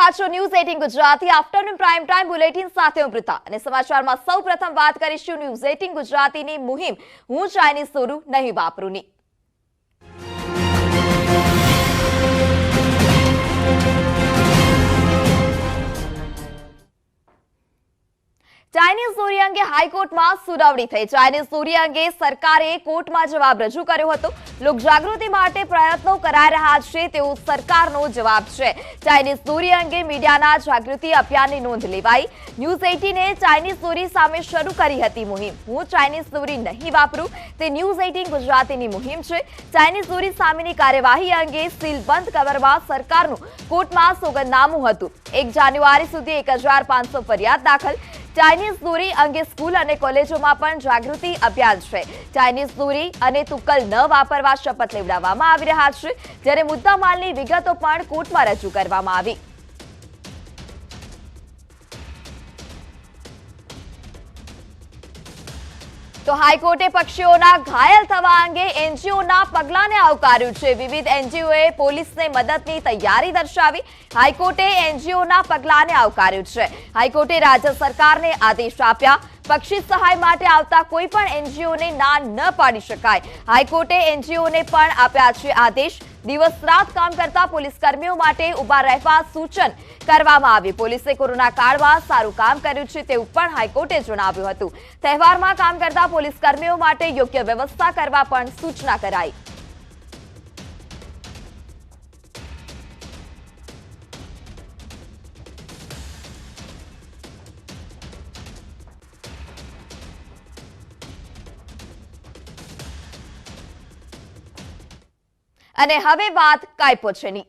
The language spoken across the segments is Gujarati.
રહ્યા છો news 18 Gujarati afternoon prime time bulletin સાથે હું પ્રિતા અને સમાચારમાં સૌપ્રથમ વાત કરીશું ન્યૂઝ 18 ગુજરાતીની મુહિમ હું ચાઇનીઝ દોરું નહીં વાપરુંની। ચાઇનીઝ દોરી અંગે હાઈકોર્ટમાં સુનાવણી થઈ। ચાઇનીઝ દોરી અંગે સરકારે કોર્ટમાં જવાબ રજૂ કર્યો હતો। લોકજાગૃતિ માટે પ્રયત્નો કરાઈ રહ્યા છે તેવો સરકારનો જવાબ છે। ચાઇનીઝ દોરી અંગે મીડિયાના જાગૃતિ અભિયાનની નોંધ લેવાઈ। ન્યૂઝ 18 એ ચાઇનીઝ દોરી સામે શરૂ કરી હતી મુહિમ હું ચાઇનીઝ દોરી નહીં વાપરું તે ન્યૂઝ 18 ગુજરાતીની મુહિમ છે। ચાઇનીઝ દોરી સામેની કાર્યવાહી અંગે સીલબંધ કવરમાં સરકારનું કોર્ટમાં સોગંદનામું હતું। 1 જાન્યુઆરી સુધી 1500 ફરિયાદ દાખલ। ચાઇનીઝ દોરી અંગે સ્કૂલ અને કોલેજોમાં પણ જાગૃતિ અભિયાન છે। ચાઇનીઝ દોરી અને તુક્કલ ન વાપરવા શપથ લેવડાવવામાં આવી રહ્યા છે જ્યારે મુદ્દામાલની વિગતો પણ કોર્ટમાં રજૂ કરવામાં આવી। તો હાઈકોર્ટે પક્ષીઓના ઘાયલ થવા અંગે એનજીઓના પગલાંને આવકાર્યું છે। વિવિધ એનજીઓએ પોલીસને મદદની તૈયારી દર્શાવી। હાઈકોર્ટે એનજીઓના પગલાંને આવકાર્યું છે। હાઈકોર્ટે રાજ્ય સરકારને આદેશ આપ્યા પક્ષી સહાય માટે આવતા કોઈ પણ એનજીઓને ના ન પાડી શકાય। હાઈકોર્ટે એનજીઓને પણ આપ્યા છે આદેશ। દિવસ રાત કામ કરતા પોલીસ કર્મીઓ માટે ઉભા રહેવા સૂચન કરવામાં આવ્યું। પોલીસે કોરોના કાળમાં સારું કામ કર્યું છે તેવું પણ હાઈકોર્ટે જણાવ્યું હતું। તહેવારમાં કામ કરતા પોલીસ કર્મીઓ માટે યોગ્ય વ્યવસ્થા કરવા પણ સૂચના કરાઈ। અને હવે વાત કાયપોછેની।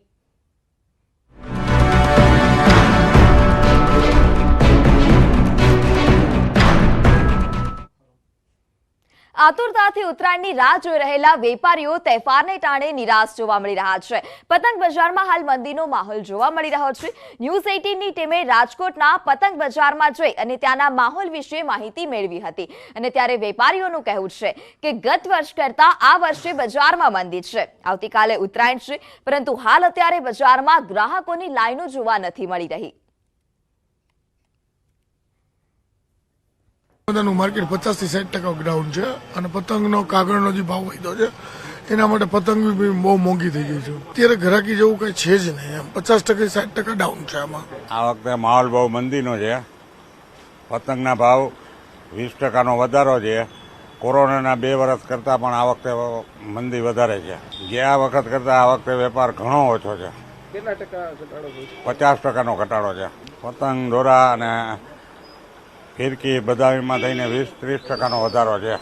આતુરતાથી ઉત્તરાયણની રાહ જોઈ રહેલા વેપારીઓ તહેવારને ટાણે નિરાશ જોવા મળી રહ્યા છે। પતંગ બજારમાં હાલ મંદીનો માહોલ જોવા મળી રહ્યો છે। ન્યૂઝ 18ની ટીમે રાજકોટના પતંગ બજારમાં જઈ અને ત્યાંના માહોલ વિશે માહિતી મેળવી હતી અને ત્યારે વેપારીઓનું કહેવું છે કે ગત વર્ષ કરતા આ વર્ષે બજારમાં મંદી છે। આવતીકાલે ઉત્તરાયણ છે પરંતુ હાલ અત્યારે બજારમાં ગ્રાહકોની લાઈનો જોવા નથી મળી રહી। માર્કેટ 50 થી 60% ડાઉન છે અને પતંગનો કાગળનો જે ભાવ વધ્યો છે એના માટે પતંગ બી બહુ મોંઘી થઈ ગઈ છે। અત્યારે ઘરાકી જેવું કઈ છે જ નહીં, 50% 60% ડાઉન છે। આમાં આ વખતે માહોલ બહુ મંદીનો છે। પતંગના ભાવ 20%નો વધારો છે। કોરોનાના 2 વર્ષ કરતા પણ આ વખતે મંદી વધારે છે। ગયા વખત કરતા આ વખતે વેપાર ઘણો ઓછો છે। કેટલા ટકા ઘટાડો છે? 50%નો ઘટાડો છે। પતંગ દોરા અને ફિરકી બધામાં થઈને 20-30%નો વધારો છે।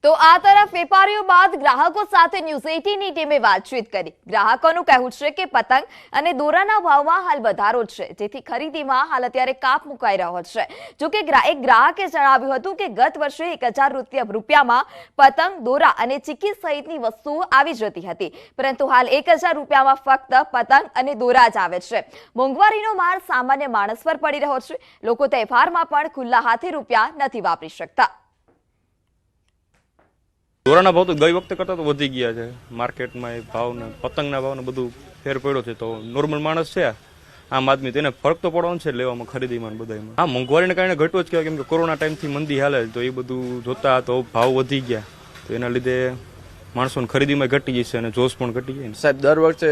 તો આ તરફ વેપારીઓ બાદ ગ્રાહકો સાથે ન્યૂઝ 18ની ટીમે વાતચીત કરી। ગ્રાહકોનું કહેવું છે કે પતંગ અને દોરાના ભાવમાં હાલ વધારો છે જેથી ખરીદીમાં હાલ અત્યારે કાપ મુકાઈ રહ્યો છે। જોકે એક ગ્રાહકે જણાવ્યું હતું કે ગત વર્ષે 1000 રૂપિયામાં પતંગ દોરા અને ચીકી સહિતની વસ્તુઓ આવી જતી હતી પરંતુ હાલ 1000 રૂપિયામાં ફક્ત પતંગ અને દોરા જ આવે છે। મોંઘવારીનો માર સામાન્ય માણસ પર પડી રહ્યો છે। લોકો તહેવારમાં પણ ખુલ્લા હાથે રૂપિયા નથી વાપરી શકતા। દોરાના ભાવ તો ગઈ વખતે કરતા તો વધી ગયા છે માર્કેટમાં। ભાવ ને પતંગના ભાવ ને બધું ફેર પડ્યો છે તો નોર્મલ માણસ છે આમ આદમી તેને ફરક તો પડવાનો છે લેવામાં ખરીદીમાં બધામાં। આ મોંઘવારીને કારણે ઘટ્યો જ કહેવાય કેમ કે કોરોના ટાઈમથી મંદી હાલે તો એ બધું જોતા તો ભાવ વધી ગયા તો એના લીધે માણસોને ખરીદીમાં ઘટી જશે અને જોશ પણ ઘટી જાય। સાહેબ દર વર્ષે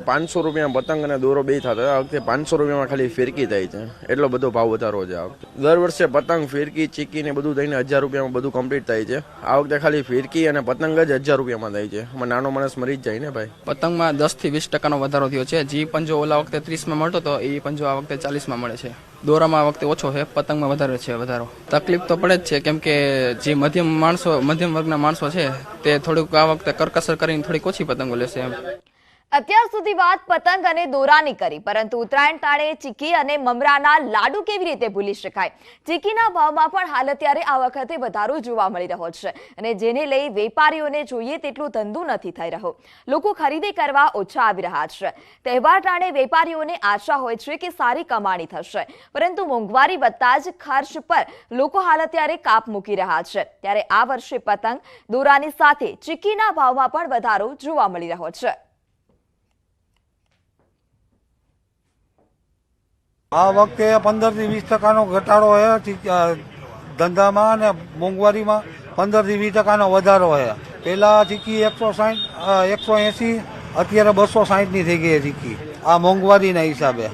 500 રૂપિયામાં પતંગ અને દોરો બે થતા, આ વખતે 500 રૂપિયામાં ખાલી ફિરકી થાય છે। એટલો બધો ભાવ વધારો છે આ વખતે। દર વર્ષે પતંગ ફિરકી ચીકી ને બધું થઈને 1000 રૂપિયામાં બધું કમ્પ્લીટ થાય છે। આ વખતે ખાલી ફિરકી અને પતંગ જ 1000 રૂપિયામાં થાય છે। આમાં નાનો માણસ મરી જ જાય ને ભાઈ। પતંગમાં 10 થી 20%નો વધારો થયો છે। જે પંજો ઓલા વખતે 30માં મળતો હતો એ પંજો આ વખતે 40માં મળે છે। દોરામાં આ વખતે ઓછો છે, પતંગમાં વધારે છે વધારો। તકલીફ તો પડે જ છે કેમ કે જે મધ્યમ વર્ગના માણસો છે તે થોડુંક આ વખતે કરકસર કરીને થોડીક ઓછી પતંગો લેશે એમ। અત્યાર સુધી વાત પતંગ અને દોરાની કરી પરંતુ ઉત્તરાયણ ટાણે ચીકી અને મમરાના લાડુ કેવી રીતે ભૂલી શકાય। ચીકીના ભાવમાં પણ હાલ અત્યારે આ વખતે વધારો જોવા મળી રહ્યો છે અને જેને લઈ વેપારીઓને જોઈએ તેટલું ધંધો નથી થઈ રહ્યો। લોકો ખરીદી કરવા ઓછા આવી રહ્યા છે। તહેવાર ટાણે વેપારીઓને આશા હોય છે કે સારી કમાણી થશે પરંતુ મોંઘવારી વધતા જ ખર્ચ પર લોકો હાલ અત્યારે કાપ મૂકી રહ્યા છે। ત્યારે આ વર્ષે પતંગ દોરાની સાથે ચીકીના ભાવમાં પણ વધારો જોવા મળી રહ્યો છે। આ વખતે 15 થી 20% ઘટાડો છે ધંધામાં અને મોંઘવારીમાં 15 થી 20% વધારો છે. પેલા ચીકી 160 180 અત્યારે 260 ની થઈ ગઈ ચીકી આ મોંઘવારીના હિસાબે.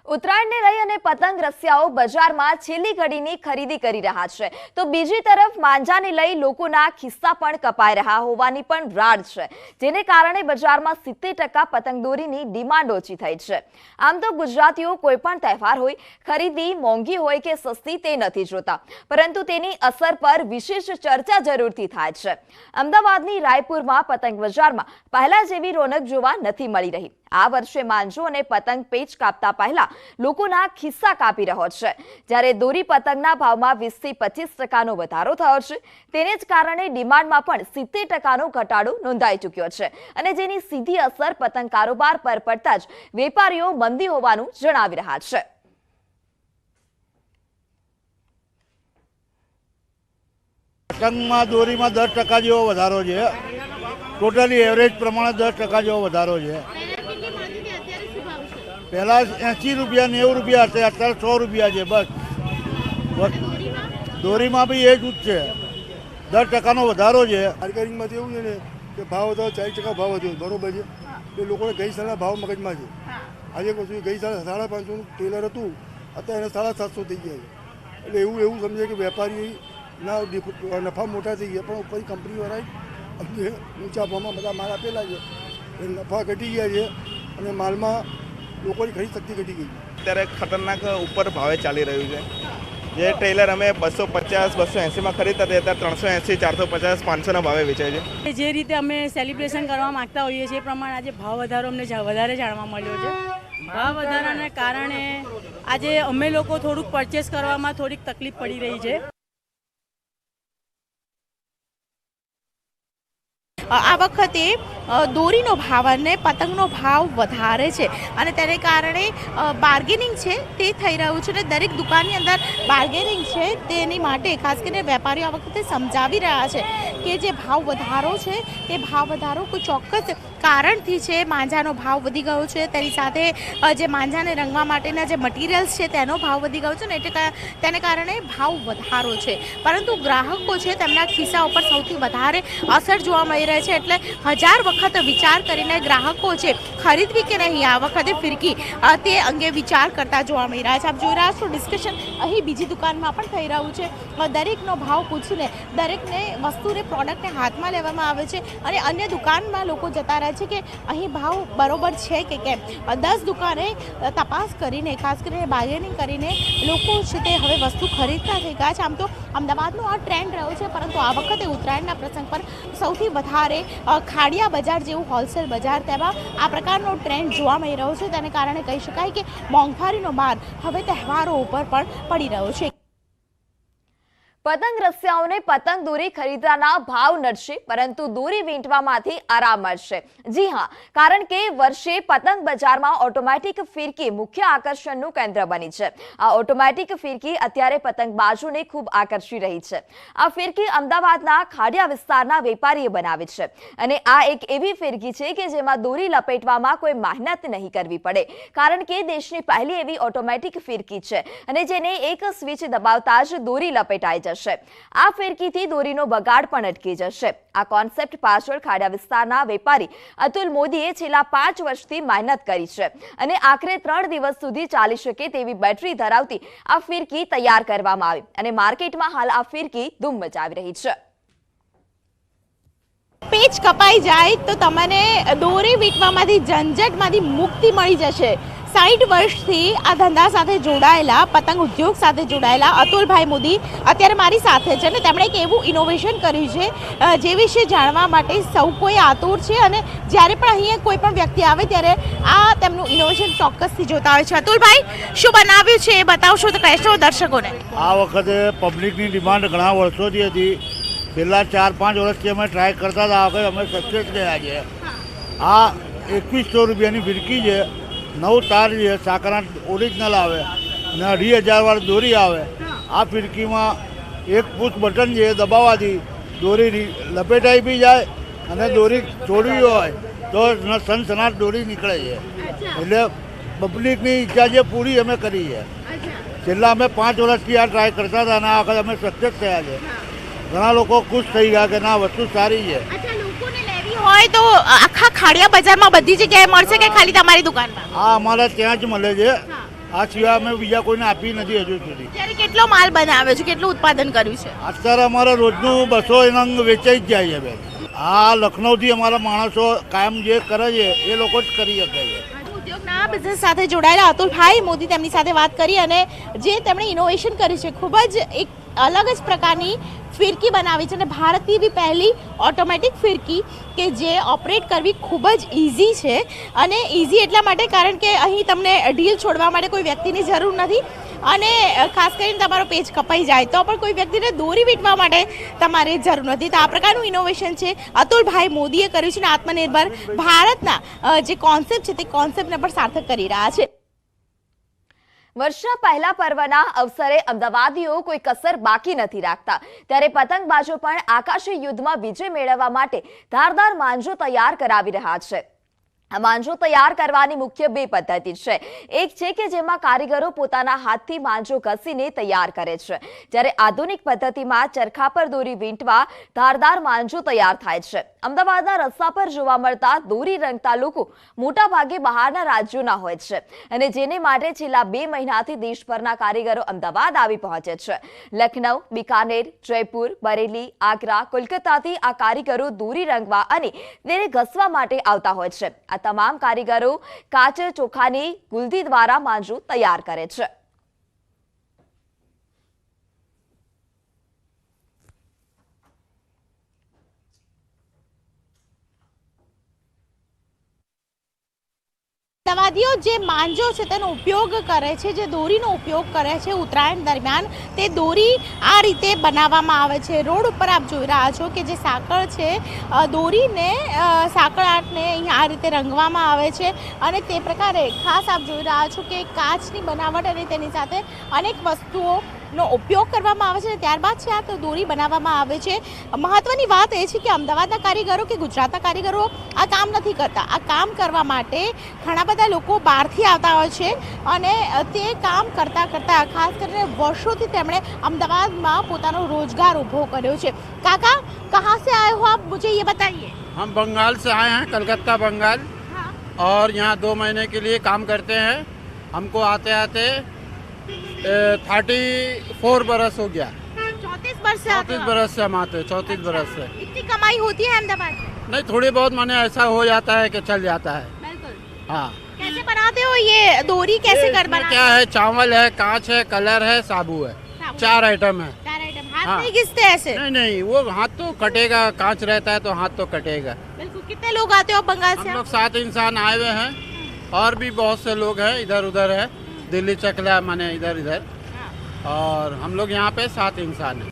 ઉત્તરાયણને લઈ અને પતંગ રસિયાઓ બજારમાં છેલ્લી ઘડીની ખરીદી કરી રહ્યા છે, તો બીજી તરફ માંજાને લઈ લોકોના ખિસ્સા પણ કપાઈ રહ્યા હોવાની પણ રાડ છે, જેને કારણે બજારમાં 70% પતંગદોરીની ડિમાન્ડ ઓછી થઈ છે. આમ તો ગુજરાતીઓ કોઈ પણ તહેવાર હોય, ખરીદી મોંઘી હોય કે સસ્તી તે નથી જોતા, પરંતુ તેની અસર પર વિશેષ ચર્ચા જરૂરથી થાય છે. અમદાવાદની રાયપુરમાં પતંગ બજારમાં પહેલા જેવી રોનક જોવા નથી મળી રહી. આ વર્ષે માંજો અને પતંગ પેચ કાપતા પહેલા લોકોના ખિસ્સા કાપી રહ્યો છે, જ્યારે દોરી પતંગના ભાવમાં 20 થી 25% વધારો થયો છે. તેને જ કારણે ડિમાન્ડમાં પણ 70% ઘટાડો નોંધાઈ ચૂક્યો છે, અને જેની સીધી અસર પતંગ કારોબાર પર પડતા જ વેપારીઓ મંદી હોવાનું જણાવી રહ્યા છે. પતંગમાં દોરીમાં 10% જેવો વધારો છે. ટોટલી એવરેજ પ્રમાણે 10% જેવો વધારો છે. પહેલા 80 રૂપિયા 90 રૂપિયા હતા, અત્યારે 100 રૂપિયા છે. બસ દોરીમાં બી એ જ છે, 10%નો વધારો છે. માર્કેટિંગમાં એવું છે ને કે ભાવ વધો 40% ભાવ વધ્યો, બરોબર છે. એ લોકોને ગઈ સાલના ભાવ મગજમાં છે. આજે વસ્તુ ગઈ સાલ 550નું ટેલર હતું, અત્યારે એને 750 થઈ ગયા છે. એટલે એવું સમજે કે વેપારીના નફા મોટા થઈ ગયા, પણ ઉપર કંપનીવાળાએ અમને ઊંચા ભાવમાં બધા માલ આપેલા છે, એ નફા ઘટી ગયા છે અને માલમાં લોકોની ખરીદ શક્તિ ઘટી ગઈ. અત્યારે ખતરનાક ઉપર ભાવે ચાલી રહ્યું છે. જે ટેલર અમે 250 280માં ખરીદતા હતા, અત્યારે 380 450 500ના ભાવે વેચાય છે. જે રીતે અમે સેલિબ્રેશન કરવા માંગતા હોઈએ છીએ એ પ્રમાણે આજે ભાવ વધારો અમને વધારે જાણવા મળ્યો છે. ભાવ વધારાના કારણે આજે અમે લોકો થોડુંક પરચેસ કરવામાં થોડીક તકલીફ પડી રહી છે. આ વખતે દોરીનો ભાવ અને પતંગનો ભાવ વધારે છે, અને તેને કારણે બાર્ગેનિંગ છે તે થઈ રહ્યું છે, અને દરેક દુકાનની અંદર બાર્ગેનિંગ છે. તેની માટે ખાસ કરીને વેપારીઓ આ વખતે સમજાવી રહ્યા છે કે જે ભાવ વધારો છે તે ભાવ વધારો કોઈ ચોક્કસ કારણથી છે. માંજાનો ભાવ વધી ગયો છે, તેની સાથે જે માંજાને રંગવા માટેના જે મટીરિયલ્સ છે તેનો ભાવ વધી ગયો છે ને, એટલે તેને કારણે ભાવ વધારો છે. પરંતુ ગ્રાહકો છે તેમના ખિસ્સા ઉપર સૌથી વધારે અસર જોવા મળી રહી છે. એટલે 1000 વખત વિચાર કરીને ગ્રાહકો છે ખરીદવી કે નહીં આ વખતે ફિરકી તે અંગે વિચાર કરતા જોવા મળી રહ્યા છે. આપ જોઈ રહ્યા છો ડિસ્કશન અહીં બીજી દુકાનમાં પણ થઈ રહ્યું છે. દરેકનો ભાવ પૂછીને દરેકને વસ્તુને પ્રોડક્ટને હાથમાં લેવામાં આવે છે, અને અન્ય દુકાનમાં લોકો જતા રહે છે કે અહીં ભાવ બરોબર છે કે કેમ. 10 દુકાને તપાસ કરીને ખાસ કરીને બાર્ગેનિંગ કરીને લોકો છે તે હવે વસ્તુ ખરીદતા થઈ ગયા છે. આમ તો અમદાવાદનો આ ટ્રેન્ડ રહ્યો છે, પરંતુ આ વખતે ઉત્તરાયણના પ્રસંગ પર સૌથી વધારે ખાડિયા બજાર જેવું હોલસેલ બજાર તેમાં આ પ્રકારનો ટ્રેન્ડ જોવા મળી રહ્યો છે. તેને કારણે કહી શકાય કે મોંઘવારીનો ભાર હવે તહેવારો ઉપર પણ પડી રહ્યો છે. પતંગ રસિયાઓને પતંગ દોરી ખરીદવાના ભાવ નડશે, પરંતુ દોરી વીંટવામાંથી આરામ મળશે. જી હા, કારણ કે વર્ષે પતંગ બજારમાં ઓટોમેટિક ફિરકી મુખ્ય આકર્ષણનું કેન્દ્ર બની છે. આ ઓટોમેટિક ફિરકી અત્યારે પતંગબાજોને ખૂબ આકર્ષી રહી છે. આ ફિરકી અમદાવાદના ખાડિયા વિસ્તારના વેપારીએ બનાવી છે, અને આ એક એવી ફિરકી છે કે જેમાં દોરી લપેટવામાં કોઈ મહેનત નહીં કરવી પડે, કારણ કે દેશની પહેલી એવી ઓટોમેટિક ફિરકી છે, અને જેને એક સ્વિચ દબાવતા જ દોરી લપેટાઈ જશે. આ ફિરકીથી દોરીનો બગાડ પણ અટકી જશે. આ કોન્સેપ્ટ પાછળ ખાડિયા વિસ્તારના વેપારી અતુલ મોદીએ છેલ્લા 5 વર્ષથી મહેનત કરી છે, અને આખરે 3 દિવસ સુધી ચાલી શકે તેવી બેટરી ધરાવતી આ ફિરકી તૈયાર કરવામાં આવી, અને માર્કેટમાં હાલ આ ફિરકી ધૂમ મચાવી રહી છે. પેચ કપાઈ જાય તો તમને દોરી વીંટવામાંથી ઝંઝટમાંથી મુક્તિ મળી જશે. 60 વર્ષથી આ ધંધા સાથે જોડાયેલા, પતંગ ઉદ્યોગ સાથે જોડાયેલા અતુલભાઈ મોદી અત્યારે મારી સાથે છે, અને તેમણે એક એવું ઇનોવેશન કર્યું છે જે વિશે જાણવા માટે સૌ કોઈ આતુર છે, અને જ્યારે પણ અહીંયા કોઈ પણ વ્યક્તિ આવે ત્યારે આ તેમનું ઇનોવેશન ચોક્કસથી જોતા હોય છે. અતુલભાઈ, શું બનાવ્યું છે એ બતાવશો તો કહેશો દર્શકોને? આ વખતે પબ્લિકની ડિમાન્ડ ઘણા વર્ષોથી હતી. છેલ્લા 4-5 વર્ષથી અમે ટ્રાય કરતા હતા, હવે અમે સક્સેસ ગયા છે. આ 2100 રૂપિયાની ફિરકી છે, 9 તાર છે, સાકરના ઓરિજિનલ આવે અને 2,500 વાળી દોરી આવે. આ ફિરકીમાં એક પુશ બટન છે, દબાવવાથી દોરી લપેટાઈ બી જાય, અને દોરી છોડવી હોય તો સનસનાટ દોરી નીકળે છે. એટલે પબ્લિકની ઈચ્છા જે પૂરી અમે કરી છે. છેલ્લા અમે 5 વર્ષથી આ ટ્રાય કરતા હતા અને આ વખત અમે સક્સેસ થયા છે. ઘણા લોકો ખુશ થઈ ગયા કે ના વસ્તુ સારી છે. હોય તો આખા ખાડિયા બજારમાં બધી જગ્યાએ મળશે કે ખાલી તમારી દુકાનમાં? આ અમારે ત્યાં જ મળે છે. આ સિવાય અમે બીજા કોઈને આપી નથી હજુ સુધી. ત્યારે કેટલો માલ બનાવ્યો છે, કેટલું ઉત્પાદન કર્યું છે? અત્યારે અમારે રોજનું 200 નંગ વેચાઈ જ જાય છે બેન. આ લખનૌથી અમારા માણસો કાયમ જે કરે છે એ લોકો જ કરી શકે છે. ઉદ્યોગના બિઝનેસ સાથે જોડાયેલા અતુલભાઈ મોદી તેમની સાથે વાત કરી અને જે તેમણે ઇનોવેશન કર્યું છે, ખૂબ જ એક અલગ જ પ્રકારની ફિરકી બનાવી છે અને ભારતની બી પહેલી ઓટોમેટિક ફિરકી કે જે ઓપરેટ કરવી ખૂબ જ ઇઝી છે. અને ઇઝી એટલા માટે કારણ કે અહીં તમને ઢીલ છોડવા માટે કોઈ વ્યક્તિની જરૂર નથી અને ખાસ કરીને તમારો પેચ કપાઈ જાય તો પણ કોઈ વ્યક્તિને દોરી વીંટવા માટે તમારે જરૂર નથી. તો આ પ્રકારનું ઇનોવેશન છે અતુલભાઈ મોદીએ કર્યું છે અને આત્મનિર્ભર ભારતના જે કોન્સેપ્ટ છે તે કોન્સેપ્ટને પણ સાર્થક કરી રહ્યા છે. વર્ષના પહેલા પર્વના અવસરે અમદાવાદીઓ કોઈ કસર બાકી નથી રાખતા, ત્યારે પતંગબાજો પણ આકાશી યુદ્ધમાં વિજય મેળવવા માટે ધારદાર માંજો તૈયાર કરાવી રહ્યા છે. આ માંજો તૈયાર કરવાની મુખ્ય 2 પદ્ધતિ છે. એક છે કે જેમાં કારીગરો પોતાના હાથથી માંજો ઘસીને તૈયાર કરે છે, જ્યારે આધુનિક પદ્ધતિમાં ચરખા પર દોરી વીંટવા ધારદાર માંજો તૈયાર થાય છે. અમદાવાદના રસ્તા પર જોવા મળતા દોરી રંગતા લોકો મોટા ભાગે બહારના રાજ્યોના હોય છે અને જેને માટે છેલ્લા 2 મહિનાથી દેશભરના કારીગરો અમદાવાદ આવી પહોંચે છે. લખનઉ, બિકાનેર, જયપુર, બરેલી, આગ્રા, કોલકાતાથી આ કારીગરો દોરી રંગવા અને તેને ઘસવા માટે આવતા હોય છે. આ તમામ કારીગરો કાચ ચોખાની ગુલદી દ્વારા માંજો તૈયાર કરે છે. અમદાવાદીઓ જે માંજો છે તેનો ઉપયોગ કરે છે, જે દોરીનો ઉપયોગ કરે છે ઉત્તરાયણ દરમિયાન, તે દોરી આ રીતે બનાવવામાં આવે છે. રોડ ઉપર આપ જોઈ રહ્યા છો કે જે સાંકળ છે, દોરીને સાંકળ આર્ટને અહીંયા આ રીતે રંગવામાં આવે છે અને તે પ્રકારે ખાસ આપ જોઈ રહ્યા છો કે કાચની બનાવટ અને તેની સાથે અનેક વસ્તુઓનો ઉપયોગ કરવામાં આવે છે. ત્યારબાદ છે આ તો દોરી બનાવવામાં આવે છે. મહત્વની વાત એ છે કે અમદાવાદના કારીગરો કે ગુજરાતના કારીગરો આ કામ નથી કરતા. આ કામ કરવા માટે ઘણા બધા લોકો બહારથી આવતા હોય છે અને તે કામ કરતા કરતા ખાસ કરીને વર્ષોથી તેમણે અમદાવાદમાં પોતાનો રોજગાર ઊભો કર્યો છે. કાકા, કહાં से आए हो आप, मुझे ये बताइए. हम बंगाल से आए हैं, कलकत्ता बंगाल, और यहाँ 2 महीने के लिए काम करते हैं. हमको आते आते 34 बरस हो गया. 34 वर्ष से 34 बरस से हम आते हैं, 34 बरस से. इतनी कमाई होती है अहमदाबाद में? नहीं, थोड़ी बहुत माने ऐसा हो जाता है कि चल जाता है. हाँ. कैसे बनाते हो ये दोरी, कैसे कर बनाते? क्या है, चावल है, कांच है, कलर है, साबू है, 4 आइटम है. 4 आइटम. हाथ हाँ. नहीं घिसते ऐसे? नहीं, वो हाथ तो कटेगा, कांच रहता है तो हाथ तो कटेगा. बिल्कुल. कितने लोग आते हो बंगाल से? हम लोग 7 इंसान आए हुए हैं और भी बहुत से लोग हैं, इधर उधर है, दिल्ली चकला माने इधर इधर, और हम लोग यहाँ पे 7 इंसान हैं.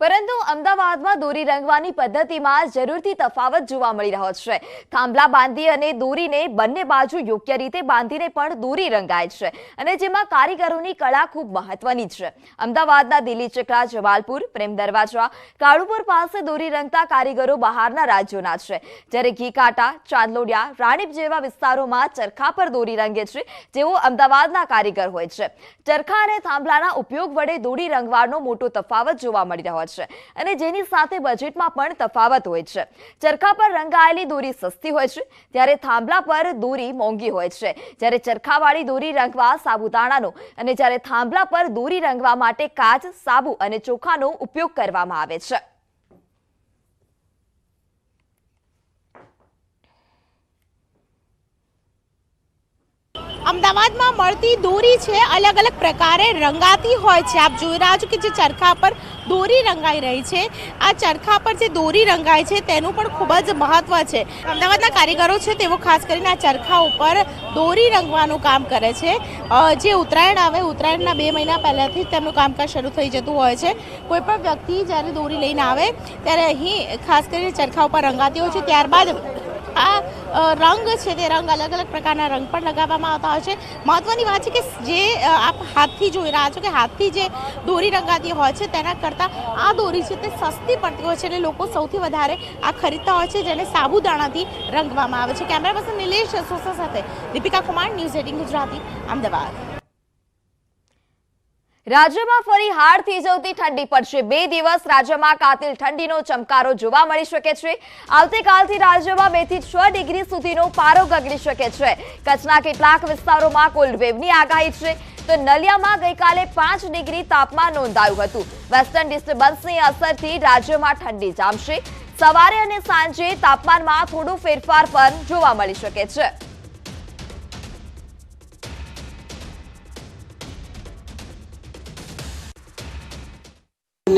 પરંતુ અમદાવાદમાં દોરી રંગવાની પદ્ધતિમાં જરૂરથી તફાવત જોવા મળી રહ્યો છે. થાંભલા બાંધી અને દોરીને બંને બાજુ યોગ્ય રીતે બાંધીને પણ દોરી રંગાય છે અને જેમાં કારીગરોની કળા ખૂબ મહત્વની છે. અમદાવાદના દિલ્હી ચકલા, જવાલપુર, પ્રેમ દરવાજા, કાળુપુર પાસે દોરી રંગતા કારીગરો બહારના રાજ્યોના છે, જ્યારે ઘીકાટા, ચાંદલોડિયા, રાણીપ જેવા વિસ્તારોમાં ચરખા પર દોરી રંગે છે જેઓ અમદાવાદના કારીગર હોય છે. ચરખા અને થાંભલાના ઉપયોગ વડે દોરી રંગવાનો મોટો તફાવત જોવા મળી રહ્યો છે અને જેની સાથે બજેટમાં પણ તફાવત હોય છે. ચરખા પર રંગાયેલી દોરી સસ્તી હોય છે, ત્યારે થાંભલા પર દોરી મોંઘી હોય છે. જ્યારે ચરખાવાળી દોરી રંગવા સાબુદાણાનો અને જ્યારે થાંભલા પર દોરી રંગવા માટે કાચ, સાબુ અને ચોખાનો ઉપયોગ કરવામાં આવે છે. અમદાવાદમાં મળતી દોરી છે અલગ અલગ પ્રકારે રંગાતી હોય છે. આપ જોઈ રહ્યા છો કે જે ચરખા પર દોરી રંગાઈ રહી છે, આ ચરખા પર જે દોરી રંગાય છે તેનું પણ ખૂબ જ મહત્વ છે. અમદાવાદના કારીગરો છે તેઓ ખાસ કરીને આ ચરખા ઉપર દોરી રંગવાનું કામ કરે છે. જે ઉત્તરાયણ આવે, ઉત્તરાયણના 2 મહિના પહેલાંથી જ તેમનું કામકાજ શરૂ થઈ જતું હોય છે. કોઈ પણ વ્યક્તિ જ્યારે દોરી લઈને આવે ત્યારે અહીં ખાસ કરીને ચરખા ઉપર રંગાતી હોય છે. ત્યારબાદ આ રંગ છે તે રંગ અલગ અલગ પ્રકારના રંગ પણ લગાવવામાં આવતા હોય છે. મહત્વની વાત છે કે જે આપ હાથથી જોઈ રહ્યા છો કે હાથથી જે દોરી રંગાતી હોય છે તેના કરતાં આ દોરી છે તે સસ્તી પડતી હોય છે એટલે લોકો સૌથી વધારે આ ખરીદતા હોય છે, જેને સાબુદાણાથી રંગવામાં આવે છે. કેમેરા પર્સન નિલેશ સોસા સાથે દીપિકા કુમાર, ન્યૂઝ 18 ગુજરાતી, અમદાવાદ. રાજ્યમાં ફરી હાડ થીજવતી ઠંડી પડશે. 2 દિવસ રાજ્યમાં કાતિલ ઠંડીનો ચમકારો જોવા મળી શકે છે. આવતીકાલથી રાજ્યમાં 2 થી 6 ડિગ્રી સુધીનો પારો ગગડી શકે છે. કચ્છના કેટલાક વિસ્તારોમાં કોલ્ડ વેવની આગાહી છે, તો નલિયામાં ગઈકાલે 5 ડિગ્રી તાપમાન નોંધાયું હતું. વેસ્ટર્ન ડિસ્ટર્બન્સની અસરથી રાજ્યમાં ઠંડી જામશે. સવારે અને સાંજે તાપમાનમાં થોડો ફેરફાર પણ જોવા મળી શકે છે.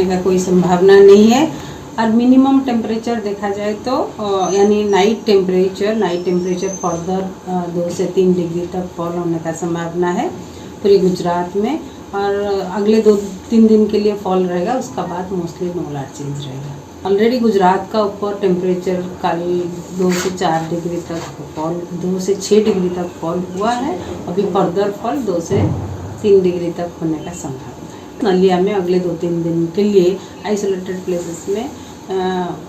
का कोई संभावना नहीं है। और मिनिमम टेम्परेचर देखा जाए तो यानी नाइट टेम्परेचर फर्दर 2 से 3 डिग्री तक फॉल होने का संभावना है पूरे गुजरात में, और अगले 2-3 दिन के लिए फॉल रहेगा, उसका बाद मोस्टली नॉर्मल चेंज रहेगा। ऑलरेडी गुजरात का ऊपर टेम्परेचर कल 2 से 4 डिग्री तक फॉल, 2 से 6 डिग्री तक फॉल हुआ है। अभी फर्दर फॉल 2 से 3 डिग्री तक होने का संभावना है। नलिया में अगले 2-3 दिन के लिए आइसोलेटेड प्लेसेस में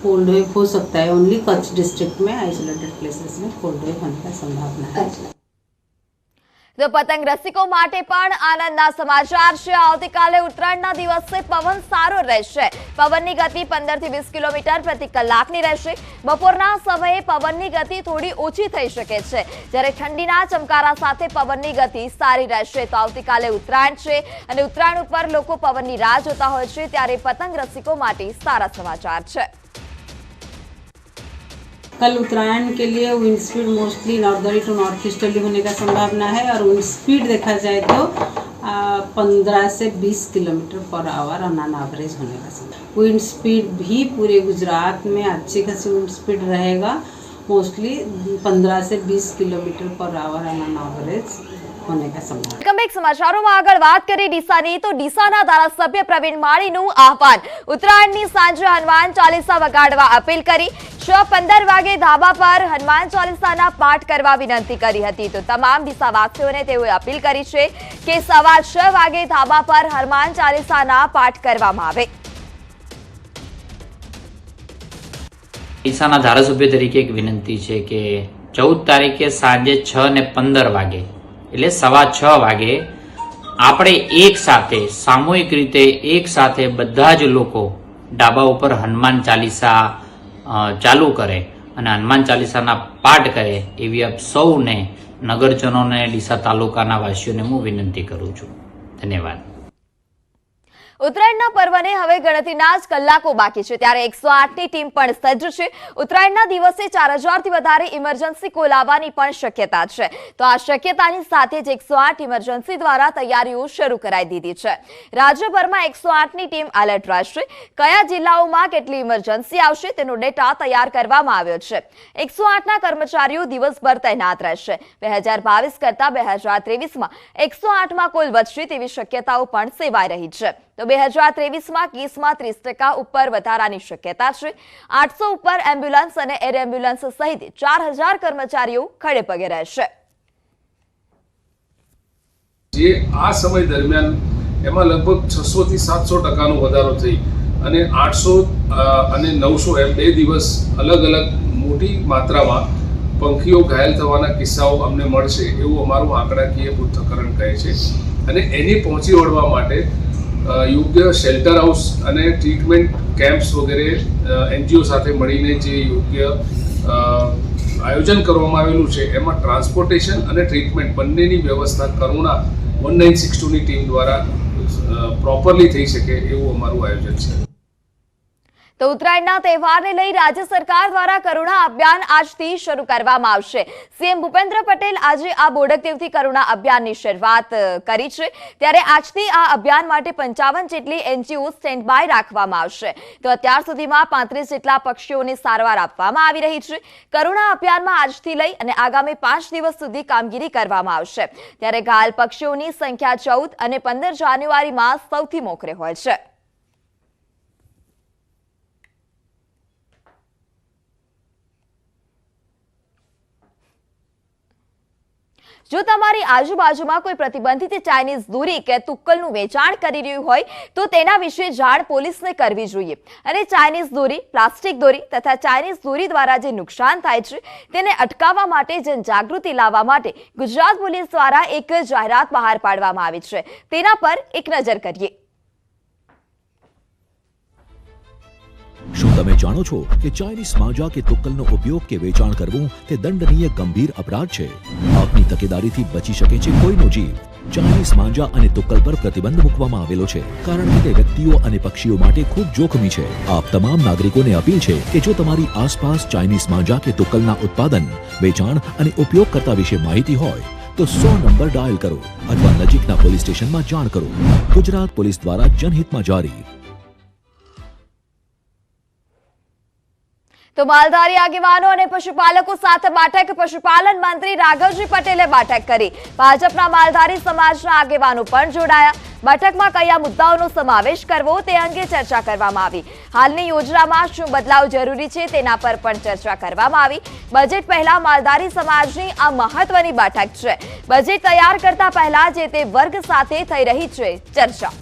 कोल्ड वेव हो सकता है। ओनली कच्छ डिस्ट्रिक्ट में आइसोलेटेड प्लेसेस में कोल्ड वेव होने का संभावना है। તો પતંગ રસિકો માટે પણ આનંદના સમાચાર છે. આવતીકાલે ઉત્તરાયણના દિવસે પવન સારો રહેશે. પવનની ગતિ 15 થી 20 કિલોમીટર પ્રતિ કલાકની રહેશે. બપોરના સમયે પવનની ગતિ થોડી ઓછી થઈ શકે છે, જ્યારે ઠંડીના ચમકારા સાથે પવનની ગતિ સારી રહેશે. તો આવતીકાલે ઉત્તરાયણ છે અને ઉત્તરાયણ ઉપર લોકો પવનની રાહ જોતા હોય છે, ત્યારે પતંગ રસિકો માટે સારા સમાચાર છે. कल उत्तरायण के लिए wind speed mostly northerly to north easterly होने का संभावना है, और विंड स्पीड देखा जाए तो 15 से 20 kilometre per hour on an average होने का संभावना। विंड स्पीड भी पूरे गुजरात में अच्छी खासी विंड स्पीड रहेगा, मोस्टली 15 से 20 kilometre per hour on an average होने का संभावना। કમબેક સમાચારોમાં આગળ વાત કરી ડીસાની, તો ડીસાના ધારાસભ્ય પ્રવીણ માળીનું આહવાન. ઉત્તરાયણની સાંજે હનુમાન ચાલીસા વગાડવા અપીલ કરી. 6:15 વાગે ધાબા પર હનુમાન ચાલીસાના પાઠ કરવા વિનંતી કરી હતી. તો તમામ ડીસાવાસીઓને તેઓએ અપીલ કરી છે કે સવાર 6 વાગે ધાબા પર હનુમાન ચાલીસાના પાઠ કરવામાં આવે. ડીસાના ધારાસભ્ય તરીકે એક વિનંતી છે કે 14 તારીખે સાંજે 6:15 વાગે એટલે 6:15 વાગે આપણે એક સાથે સામૂહિક રીતે એક સાથે બધા જ લોકો ડાબા ઉપર હનુમાન ચાલીસા ચાલુ કરે અને હનુમાન ચાલીસાના પાઠ કરે, એવી આપ સૌને નગરજનોને ડીસા તાલુકાના વાસીઓને હું વિનંતી કરું છું. ધન્યવાદ. ઉત્તરાયણના પર્વને હવે ગણતરીના જ કલાકો બાકી છે, ત્યારે 108ની ટીમ પણ સજ્જ છે. ઉત્તરાયણના દિવસે 4000થી વધારે ઇમરજન્સી કોલ આવવાની પણ શક્યતા છે. તો આ શક્યતાની સાથે જ 108 ઇમરજન્સી દ્વારા તૈયારીઓ શરૂ કરાઈ દીધી છે. રાજ્યભરમાં 108ની ટીમ એલર્ટ રહેશે. કયા જિલ્લાઓમાં કેટલી ઇમરજન્સી આવશે તેનો ડેટા તૈયાર કરવામાં આવ્યો છે. 108ના કર્મચારીઓ દિવસભર તૈનાત રહેશે. 2022 કરતા 2023માં 108માં કોલ વધશે તેવી શક્યતાઓ પણ સેવાઈ રહી છે. તો 2023માં કેસમાં 30% ઉપર વધારાની શક્યતા છે. 800 ઉપર એમ્બ્યુલન્સ અને એર એમ્બ્યુલન્સ સહિત 4000 કર્મચારીઓ ખડે પગે રહેશે. જે આ સમય દરમિયાન એમાં લગભગ 600 થી 700% વધારો થઈ અને 800 અને 900 એમ 2 દિવસ અલગ અલગ મોટી માત્રામાં પંખીઓ ઘાયલ થવાના કિસ્સાઓ અમને મળશે એવું અમારું આંકડાકીય પૃથ્થકરણ કહે છે. અને એની પહોંચી વળવા માટે યોગ્ય શેલ્ટર હાઉસ અને ટ્રીટમેન્ટ કેમ્પ્સ વગેરે એનજીઓ સાથે મળીને જે યોગ્ય આયોજન કરવામાં આવેલું છે, એમાં ટ્રાન્સપોર્ટેશન અને ટ્રીટમેન્ટ બંનેની વ્યવસ્થા કરુણા 1962ની ટીમ દ્વારા પ્રોપરલી થઈ શકે એવું અમારું આયોજન છે. તો ઉત્તરાયણના તહેવારને લઈ રાજ્ય સરકાર દ્વારા કરુણા અભિયાન આજથી શરૂ કરવામાં આવશે. સીએમ ભૂપેન્દ્ર પટેલ આજે આ બોડકદેવથી કરુણા અભિયાનની શરૂઆત કરી છે, ત્યારે આજથી આ અભિયાન માટે 55 જેટલી એનજીઓ સ્ટેન્ડ બાય રાખવામાં આવશે. તો અત્યાર સુધીમાં 35 જેટલા પક્ષીઓને સારવાર આપવામાં આવી રહી છે. કરુણા અભિયાનમાં આજથી લઈ અને આગામી 5 દિવસ સુધી કામગીરી કરવામાં આવશે. ત્યારે ઘાયલ પક્ષીઓની સંખ્યા 14 અને 15 જાન્યુઆરીમાં સૌથી મોખરે હોય છે. જો તમારી આજુબાજુમાં કોઈ પ્રતિબંધિત ચાઇનીઝ દોરી કે તુક્કલનું વેચાણ કરી રહ્યું હોય તો તેના વિશે જાણ પોલીસને કરવી જોઈએ અને ચાઇનીઝ દોરી, પ્લાસ્ટિક દોરી તથા ચાઇનીઝ દોરી દ્વારા જે નુકસાન થાય છે તેને અટકાવવા માટે જનજાગૃતિ લાવવા માટે ગુજરાત પોલીસ દ્વારા એક જાહેરાત બહાર પાડવામાં આવી છે, તેના પર એક નજર કરીએ। શું તમે જાણો છો કે ચાઇનીઝ માંજા કે તુક્કલનો ઉપયોગ કે વેચાણ કરવું તે દંડનીય ગંભીર અપરાધ છે? આપની તકેદારીથી બચી શકે છે કોઈનો જીવ। ચાઇનીઝ માંજા અને તુક્કલ પર પ્રતિબંધ મૂકવામાં આવેલો છે કારણ કે તે વ્યક્તિઓ અને પક્ષીઓ માટે ખૂબ જોખમી છે। આપ તમામ નાગરિકોને અપીલ છે કે જો તમારી આસપાસ ચાઇનીઝ માંજા કે તુક્કલના ઉત્પાદન, વેચાણ અને ઉપયોગ કરતા વિશે માહિતી હોય તો 100 નંબર ડાયલ કરો અથવા નજીકના પોલીસ સ્ટેશનમાં જાણ કરો। ગુજરાત પોલીસ દ્વારા જનહિતમાં જારી। તો માલધારી આગેવાનો અને પશુપાલકો સાથે બેઠક પશુપાલન મંત્રી રાઘવજી પટેલે બેઠક કરી। ભાજપના માલધારી સમાજના આગેવાનો પણ જોડાયા। બેઠકમાં કયા મુદ્દાઓનો સમાવેશ કરવો તે અંગે ચર્ચા કરવામાં આવી। હાલની યોજનામાં શું બદલાવ જરૂરી છે તેના પર પણ ચર્ચા કરવામાં આવી। બજેટ પહેલા માલધારી સમાજની આ મહત્વની બેઠક છે। બજેટ તૈયાર કરતા પહેલા જે તે વર્ગ સાથે થઈ રહી છે ચર્ચા।